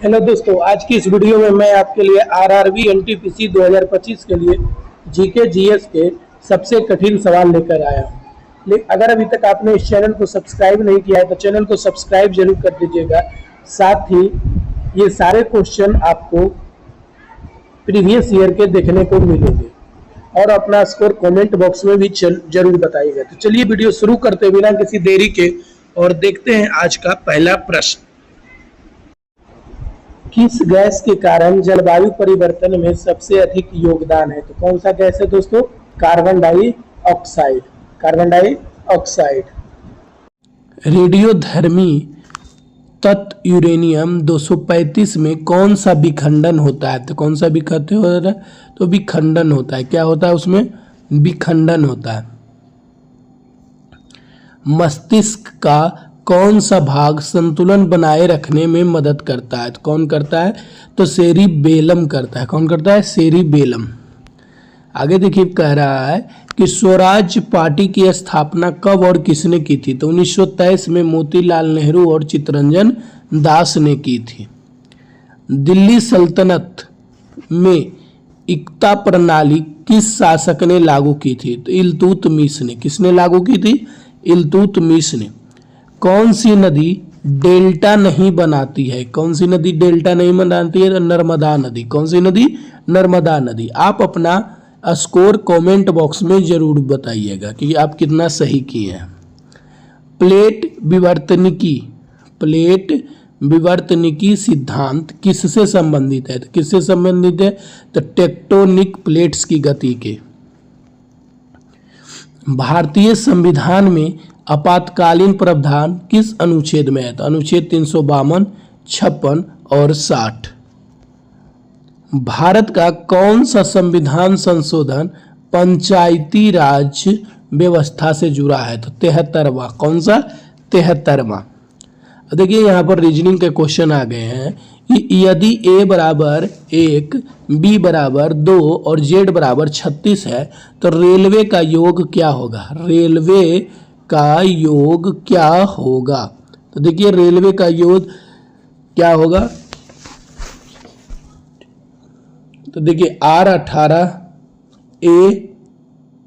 Hello दोस्तों, आज की इस वीडियो में मैं आपके लिए आरआरबी एनटीपीसी 2025 के लिए जीके जीएस के सबसे कठिन सवाल लेकर आया हूँ। लेकिन अगर अभी तक आपने इस चैनल को सब्सक्राइब नहीं किया है तो चैनल को सब्सक्राइब जरूर कर दीजिएगा। साथ ही ये सारे क्वेश्चन आपको प्रीवियस ईयर के देखने को मिलेंगे और अपना स्कोर कमेंट बॉक्स में भी जरूर बताइएगा। तो चलिए वीडियो शुरू करते बिना किसी देरी के और देखते हैं आज का पहला प्रश्न। किस गैस के कारण जलवायु परिवर्तन में सबसे अधिक योगदान है? तो कौन सा गैस है दोस्तों? Carbon dioxide. Carbon dioxide. रेडियोधर्मी तत्व यूरेनियम 235 में कौन सा विखंडन होता है? तो कौन सा विखंडन होता है? तो विखंडन होता है। क्या होता है उसमें? विखंडन होता है। मस्तिष्क का कौन सा भाग संतुलन बनाए रखने में मदद करता है? तो कौन करता है? तो सेरिबेलम करता है। कौन करता है? सेरिबेलम। आगे देखिए, कह रहा है कि स्वराज पार्टी की स्थापना कब और किसने की थी? तो 1923 में मोतीलाल नेहरू और चित्तरंजन दास ने की थी। दिल्ली सल्तनत में इक्ता प्रणाली किस शासक ने लागू की थी? तो इल्तुतमिश ने। किसने लागू की थी? इल्तुतमिश ने। कौन सी नदी डेल्टा नहीं बनाती है? कौन सी नदी डेल्टा नहीं बनाती है? नर्मदा नदी। कौन सी नदी? नर्मदा नदी। आप अपना स्कोर कमेंट बॉक्स में जरूर बताइएगा कि आप कितना सही किए हैं। प्लेट विवर्तनिकी सिद्धांत किससे संबंधित है? तो किससे संबंधित है? तो टेक्टोनिक प्लेट्स की गति के। भारतीय संविधान में आपातकालीन प्रावधान किस अनुच्छेद में है? तो अनुच्छेद 352, 56 और 60। भारत का कौन सा संविधान संशोधन पंचायती राज व्यवस्था से जुड़ा है? तो 73वां। कौन सा? 73वां। देखिए, यहाँ पर रीजनिंग के क्वेश्चन आ गए हैं कि यदि a बराबर 1, b बराबर 2 और z बराबर 36 है तो रेलवे का योग क्या होगा? रेलवे का योग क्या होगा? तो देखिए, रेलवे का योग क्या होगा? तो देखिए, R18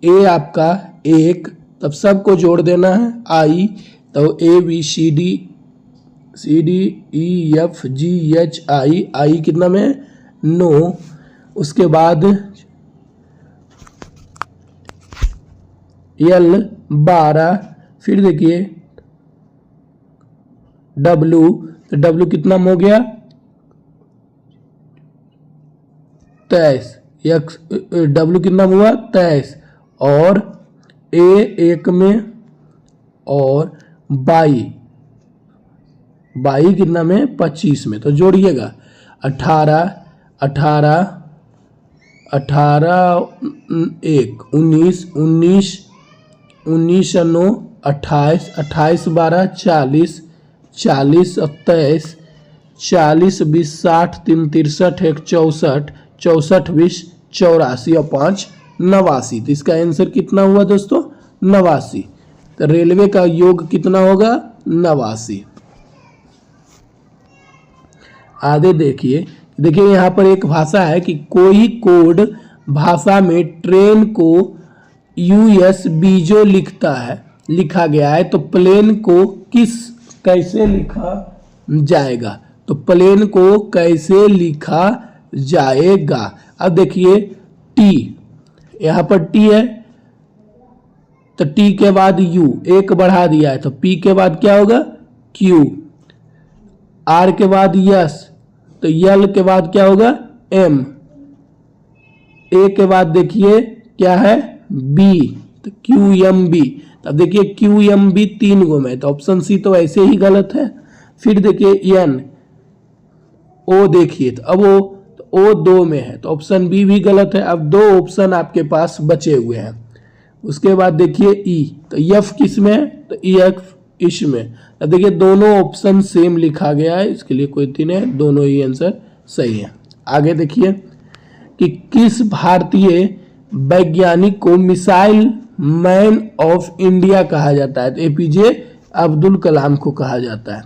ए आपका 1, तब सबको जोड़ देना है I, तो ABCD EF GH I कितना में? 9। उसके बाद L 12। फिर देखिए W, तो W कितना हो गया? 23। W कितना हुआ? 23। और A 1 में और 22 कितना में? 25 में। तो जोड़िएगा 18 1 19 19 9 28 28 12 40 40 और 23 40 20 60 3 63 1 64 64 20 84 और 5 89। तो इसका आंसर कितना हुआ दोस्तों? 89। तो रेलवे का योग कितना होगा? 89। आगे देखिए यहाँ पर एक भाषा है कि कोई कोड भाषा में ट्रेन को यूएस बीजो लिखा गया है तो प्लेन को कैसे लिखा जाएगा? तो प्लेन को कैसे लिखा जाएगा? अब देखिए, टी, यहाँ पर टी है तो टी के बाद यू, एक बढ़ा दिया है तो पी के बाद क्या होगा? क्यू। आर के बाद यस, तो यल के बाद क्या होगा? एम। ए के बाद देखिए क्या है? बी, तो क्यू एम बी। तब देखिए क्यू एम बी 3 गो में, तो ऑप्शन सी तो ऐसे ही गलत है। फिर देखिए एन ओ, देखिए तो अब ओ 2 में है तो ऑप्शन बी भी गलत है। अब 2 ऑप्शन आपके पास बचे हुए हैं। उसके बाद देखिए ई, तो एफ किस में है? तो ई एफ इसमें। अब देखिए दोनों ऑप्शन सेम लिखा गया है, इसके लिए कोई तीन है, दोनों ही आंसर सही है। आगे देखिए कि किस भारतीय वैज्ञानिक को मिसाइल मैन ऑफ इंडिया कहा जाता है? तो एपीजे अब्दुल कलाम को कहा जाता है।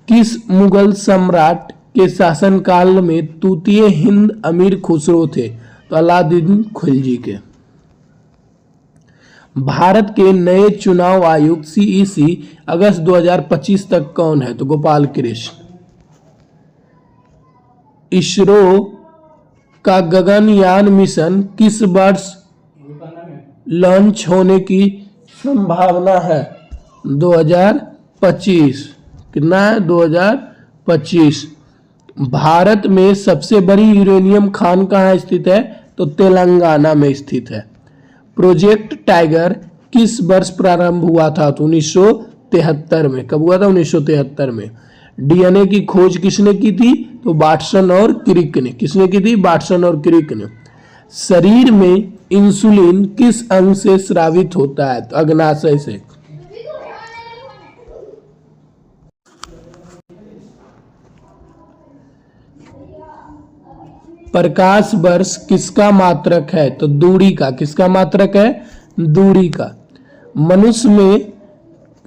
किस मुगल सम्राट के शासनकाल में तृतीय हिंद अमीर खुसरो थे? तो अलाउद्दीन खिलजी के। भारत के नए चुनाव आयुक्त सीईसी अगस्त 2025 तक कौन है? तो गोपाल कृष्ण। इसरो का गगनयान मिशन किस वर्ष लॉन्च होने की संभावना है? 2025। कितना है? 2025। भारत में सबसे बड़ी यूरेनियम खान कहाँ स्थित है? तो तेलंगाना में स्थित है। प्रोजेक्ट टाइगर किस वर्ष प्रारंभ हुआ था? तो 1973 में। कब हुआ था? 1973 में। डीएनए की खोज किसने की थी? तो वाटसन और क्रिक ने। किसने की थी? वाटसन और क्रिक ने। शरीर में इंसुलिन किस अंग से स्रावित होता है? तो अग्नाशय से। प्रकाश वर्ष किसका मात्रक है? तो दूरी का। किसका मात्रक है? दूरी का।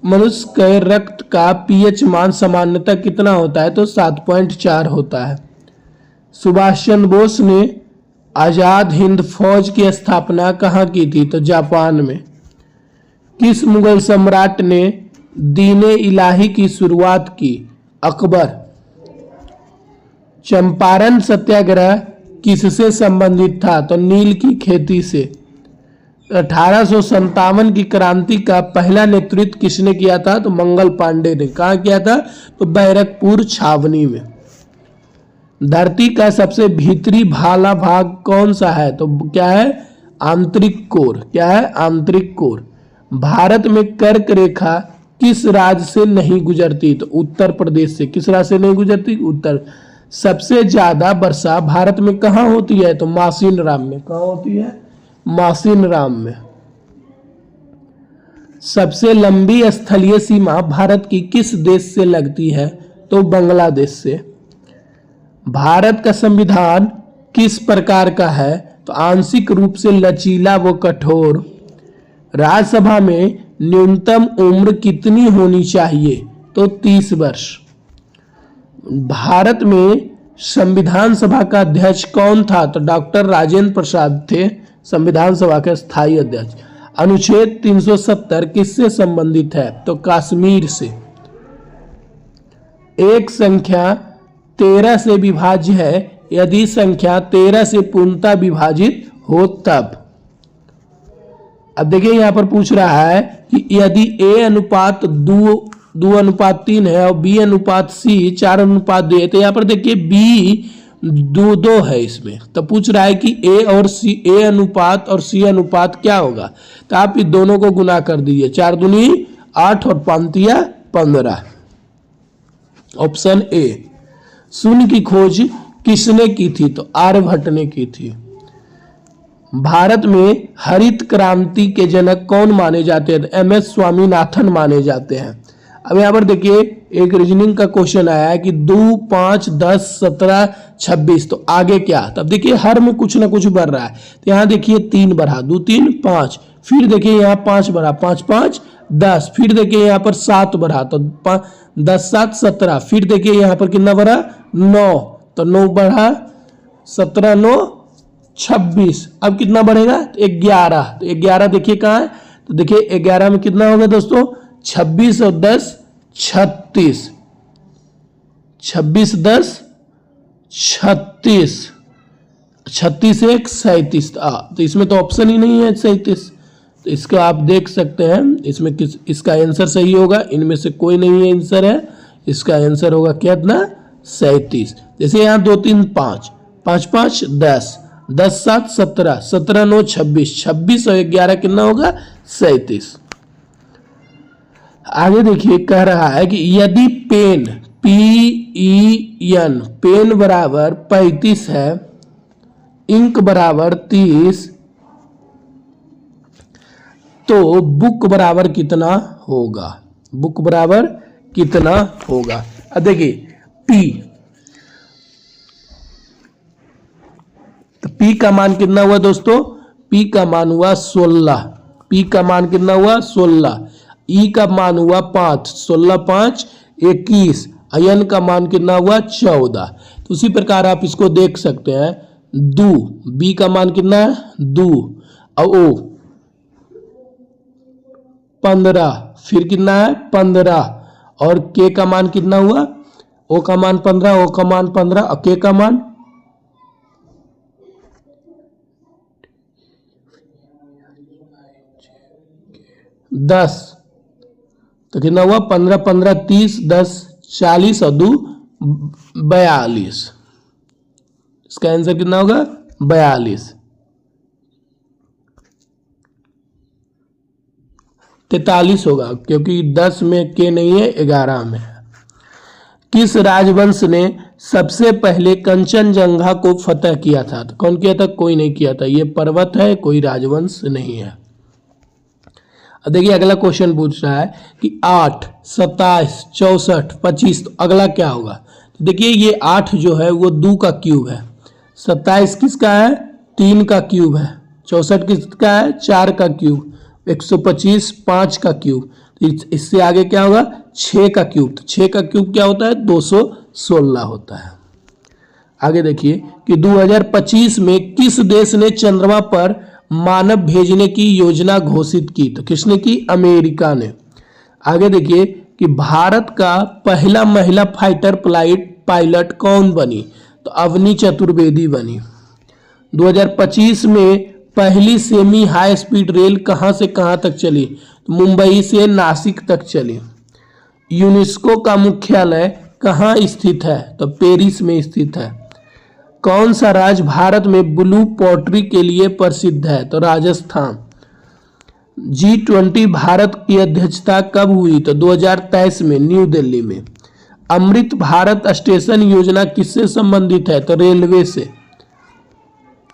मनुष्य के रक्त का पीएच मान सामान्यतः कितना होता है? तो 7.4 होता है। सुभाष चंद्र बोस ने आजाद हिंद फौज की स्थापना कहाँ की थी? तो जापान में। किस मुगल सम्राट ने दीन-ए इलाही की शुरुआत की? अकबर। चंपारण सत्याग्रह किससे संबंधित था? तो नील की खेती से। 1857 की क्रांति का पहला नेतृत्व किसने किया था? तो मंगल पांडे ने। कहाँ किया था? तो बैरकपुर छावनी में। धरती का सबसे भीतरी भाला भाग कौन सा है? तो क्या है? आंतरिक कोर। क्या है? आंतरिक कोर। भारत में कर्क रेखा किस राज्य से नहीं गुजरती? तो उत्तर प्रदेश से। किस राज्य से नहीं गुजरती? उत्तर। सबसे ज्यादा वर्षा भारत में कहाँ होती है? तो मासिनराम में। कहाँ होती है? मासिनराम में। सबसे लंबी स्थलीय सीमा भारत की किस देश से लगती है? तो बांग्लादेश से। भारत का संविधान किस प्रकार का है? तो आंशिक रूप से लचीला व कठोर। राज्यसभा में न्यूनतम उम्र कितनी होनी चाहिए? तो 30 वर्ष। भारत में संविधान सभा का अध्यक्ष कौन था? तो डॉक्टर राजेंद्र प्रसाद थे संविधान सभा के स्थायी अध्यक्ष। अनुच्छेद 370 किससे संबंधित है? तो कश्मीर से। एक संख्या 13 से विभाज्य है यदि संख्या 13 से पूर्णतः विभाजित हो तब। अब देखिए यहां पर पूछ रहा है कि यदि a अनुपात 2:3 है और b अनुपात c 4:2 है, तो यहाँ पर देखिए b 2:2 है इसमें। तो पूछ रहा है कि a अनुपात और c अनुपात क्या होगा? तो आप इन दोनों को गुना कर दीजिए। 4 दूनी 8 और 5 15। Option A. शून्य की खोज किसने की थी? तो आर्यभट्ट ने की थी। भारत में हरित क्रांति के जनक कौन माने जाते हैं? एमएस स्वामीनाथन माने जाते हैं। अब यहाँ पर देखिए एक रीजनिंग का क्वेश्चन आया है कि 2, 5, 10, 17, 26, तो आगे क्या? तब देखिए हर में कुछ ना कुछ बढ़ रहा है। तो यहाँ देखिए 3 बढ़ा, 2, 3, 5, फिर देखिए यहाँ 5 बढ़ा, 5, 5, 10, फिर देखिए यहाँ पर 7 बढ़ा, तो 10, 7, 17, फिर देखिए यहाँ पर कितना बढ़ा? 9, तो 9 बढ़ा, 17, 9, 26। अब कितना बढ़ेगा? 11। तो 11 देखिए कहाँ है? तो देखिए 11 में कितना होगा दोस्तों? 26 और 10 36। 26 10 36, 36 1 37। तो इसमें तो ऑप्शन ही नहीं है 37। तो इसका आप देख सकते हैं इसमें इसका आंसर सही होगा। इनमें से कोई नहीं है आंसर है। इसका आंसर होगा कितना? 37। जैसे यहाँ 2 3 5, 5 5 10, 10 7 17, 17 9 26, 26 और 11 कितना होगा? 37। आगे देखिए कह रहा है कि यदि पेन PEN पेन बराबर 35 है, इंक बराबर 30, तो बुक बराबर कितना होगा? बुक बराबर कितना होगा? अब देखिए P, तो P का मान कितना हुआ दोस्तों? P का मान हुआ 16। P का मान कितना हुआ? 16। E का मान हुआ 5, 16 5 21, n का मान कितना हुआ 14। तो उसी प्रकार आप इसको देख सकते हैं, दू, b का मान कितना है 2, और ओ 15, फिर कितना है 15, और k का मान कितना हुआ, o का मान 15, o का मान 15 और k का मान 10। तो कितना हुआ 15 15 30, 10 40 और 2 42। इसका आंसर कितना होगा 42। 43 होगा, क्योंकि 10 में के नहीं है, 11 में है। किस राजवंश ने सबसे पहले कंचनजंगा को फतह किया था? तो कौन किया था? कोई नहीं किया था। ये पर्वत है, कोई राजवंश नहीं है। अब देखिए अगला क्वेश्चन पूछ रहा है कि 8, 27, 64, 25, तो अगला क्या होगा? तो देखिए ये 8 जो है वो 2 का क्यूब है, 27 किसका है 3 का क्यूब है, 64 किसका है 4 का क्यूब, 125 5 का क्यूब। तो इससे आगे क्या होगा 6 का क्यूब। तो 6 का क्यूब क्या होता है 216 होता है। आगे देखिए कि 2025 में किस देश ने चंद्रमा पर मानव भेजने की योजना घोषित की? तो किसने की? अमेरिका ने। आगे देखिए कि भारत का पहला महिला फाइटर पायलट कौन बनी? तो अवनी चतुर्वेदी बनी। 2025 में पहली सेमी हाई स्पीड रेल कहां से कहां तक चली? तो मुंबई से नासिक तक चली। यूनेस्को का मुख्यालय कहां स्थित है? तो पेरिस में स्थित है। कौन सा राज्य भारत में ब्लू पॉटरी के लिए प्रसिद्ध है? तो राजस्थान। G20 भारत की अध्यक्षता कब हुई? तो 2023 में न्यू दिल्ली में। अमृत भारत स्टेशन योजना किससे संबंधित है? तो रेलवे से।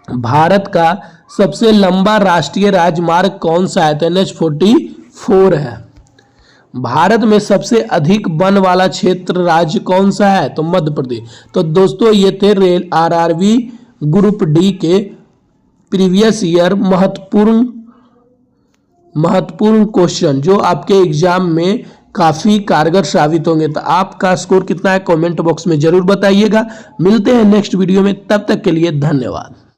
भारत का सबसे लंबा राष्ट्रीय राजमार्ग कौन सा है? तो NH-44 है। भारत में सबसे अधिक वन वाला क्षेत्र राज्य कौन सा है? तो मध्य प्रदेश। तो दोस्तों ये थे रेल RRB ग्रुप डी के प्रीवियस ईयर महत्वपूर्ण क्वेश्चन जो आपके एग्जाम में काफी कारगर साबित होंगे। तो आपका स्कोर कितना है कमेंट बॉक्स में जरूर बताइएगा। मिलते हैं नेक्स्ट वीडियो में, तब तक के लिए धन्यवाद।